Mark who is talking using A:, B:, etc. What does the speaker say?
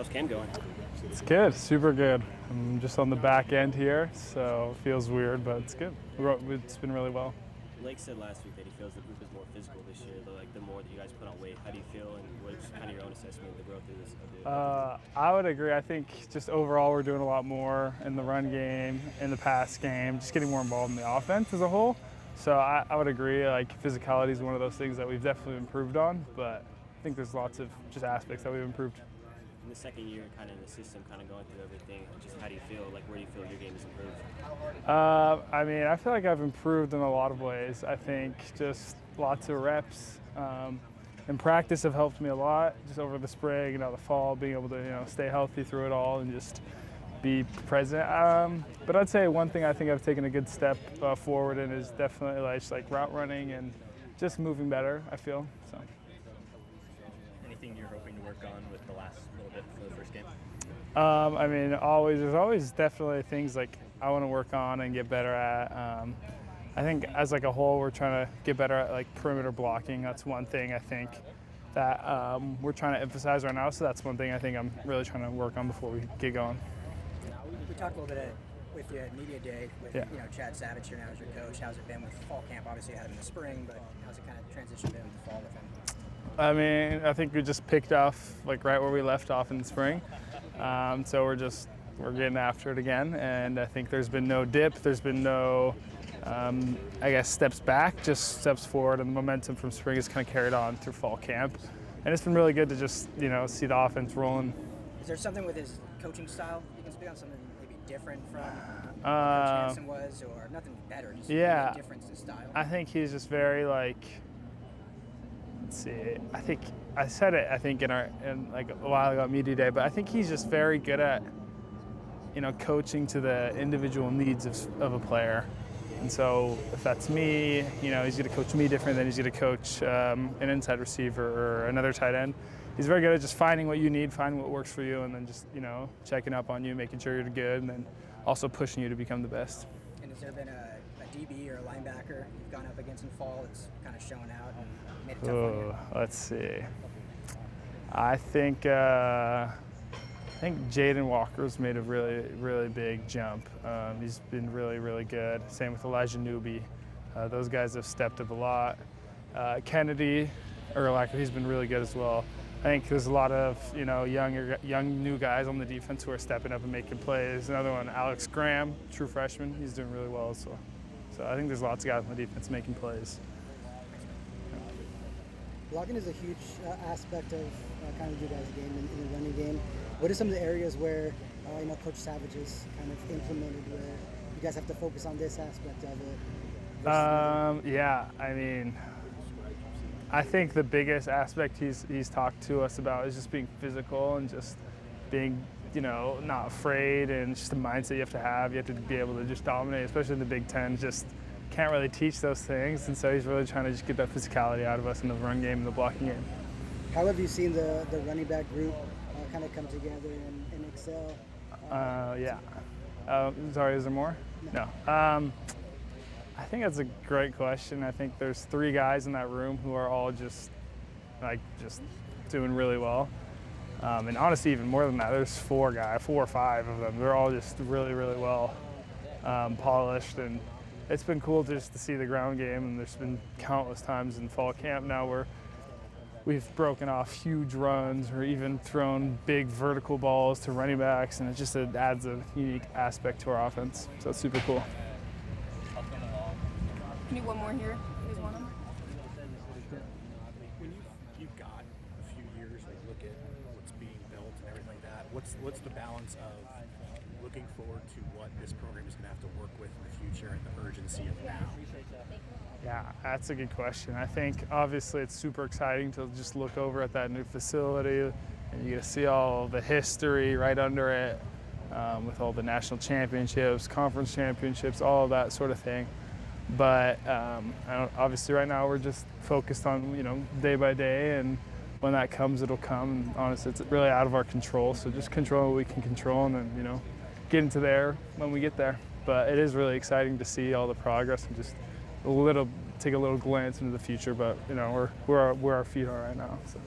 A: How's camp going?
B: It's good, super good. I'm just on the back end here, so it feels weird, but it's good. It's been really well.
A: Blake said last week that he feels the group is more physical this year, though, like the more that you guys put on weight. How do you feel, and what's kind of your own assessment of the growth of this?
B: I would agree. I think just overall we're doing a lot more in the run game, in the pass game, just getting more involved in the offense as a whole. So I would agree, like physicality is one of those things that we've definitely improved on, but I think there's lots of just aspects that we've improved.
A: In the second year, kind of in the system, kind of going through everything, just how do you feel? Like, where do you feel your game has improved?
B: I feel like I've improved in a lot of ways. I think just lots of reps and practice have helped me a lot. Just over the spring, the fall, being able to stay healthy through it all and just be present. But I'd say one thing I think I've taken a good step forward in is definitely like route running and just moving better. I feel so.
A: Anything you're hoping to work on with the last little bit for the first game?
B: There's always definitely things like I want to work on and get better at. I think as like a whole, we're trying to get better at like perimeter blocking. That's one thing I think that we're trying to emphasize right now. So that's one thing I think I'm really trying to work on before we get going.
C: We talked a little bit with you at Media Day with Chad Savage here now as your coach. How's it been with fall camp? Obviously you had him in the spring, but how's it kind of transitioned been with the fall with him?
B: I think we just picked off like right where we left off in the spring. So we're getting after it again, and I think there's been no dip. There's been no, steps back, just steps forward, and the momentum from spring is kind of carried on through fall camp. And it's been really good to just see the offense rolling.
C: Is there something with his coaching style you can speak on, something maybe different from what Jansen was, or nothing better, just maybe a difference in style?
B: I think he's just very like. Let's see. I think I said it. I think in a while ago at Media Day, but I think he's just very good at coaching to the individual needs of a player. And so if that's me, he's going to coach me different than he's going to coach an inside receiver or another tight end. He's very good at just finding what you need, finding what works for you, and then just checking up on you, making sure you're good, and then also pushing you to become the best.
C: And has there been a DB or a linebacker you've gone up against in fall that's kind of shown out and made it tough on you?
B: Let's see. I think Jaden Walker's made a really, really big jump. He's been really, really good. Same with Elijah Newby. Those guys have stepped up a lot. Kennedy Urlacher, he's been really good as well. I think there's a lot of young new guys on the defense who are stepping up and making plays. Another one, Alex Graham, true freshman, he's doing really well as well. So I think there's lots of guys on the defense making plays.
D: Blocking is a huge aspect of kind of your guys' game in the running game. What are some of the areas where Coach Savage has kind of implemented where you guys have to focus on this aspect of it?
B: I think the biggest aspect he's talked to us about is just being physical and just being not afraid, and just the mindset you have to have. You have to be able to just dominate, especially in the Big Ten. Just can't really teach those things, and so he's really trying to just get that physicality out of us in the run game and the blocking game.
D: How have you seen the running back group kind of come together and excel?
B: Sorry, is there more? No. I think that's a great question. I think there's 3 guys in that room who are all just doing really well. And honestly, even more than that, there's 4 or 5 of them. They're all just really, really well polished, and it's been cool just to see the ground game. And there's been countless times in fall camp now where we've broken off huge runs or even thrown big vertical balls to running backs, and it adds a unique aspect to our offense. So it's super cool.
E: Can you one more here? You guys want them?
F: When you've got a few years, look at what's being built and everything like that, what's the balance of looking forward to what this program is going to have to work with in the future and the urgency of now?
B: Yeah, that's a good question. I think obviously it's super exciting to just look over at that new facility and you get to see all the history right under it with all the national championships, conference championships, all of that sort of thing. But obviously right now we're just focused on, day by day, and when that comes, it'll come. And honestly, it's really out of our control. So just control what we can control, and then, get into there when we get there. But it is really exciting to see all the progress and just take a little glance into the future. But, we're where our feet are right now. So.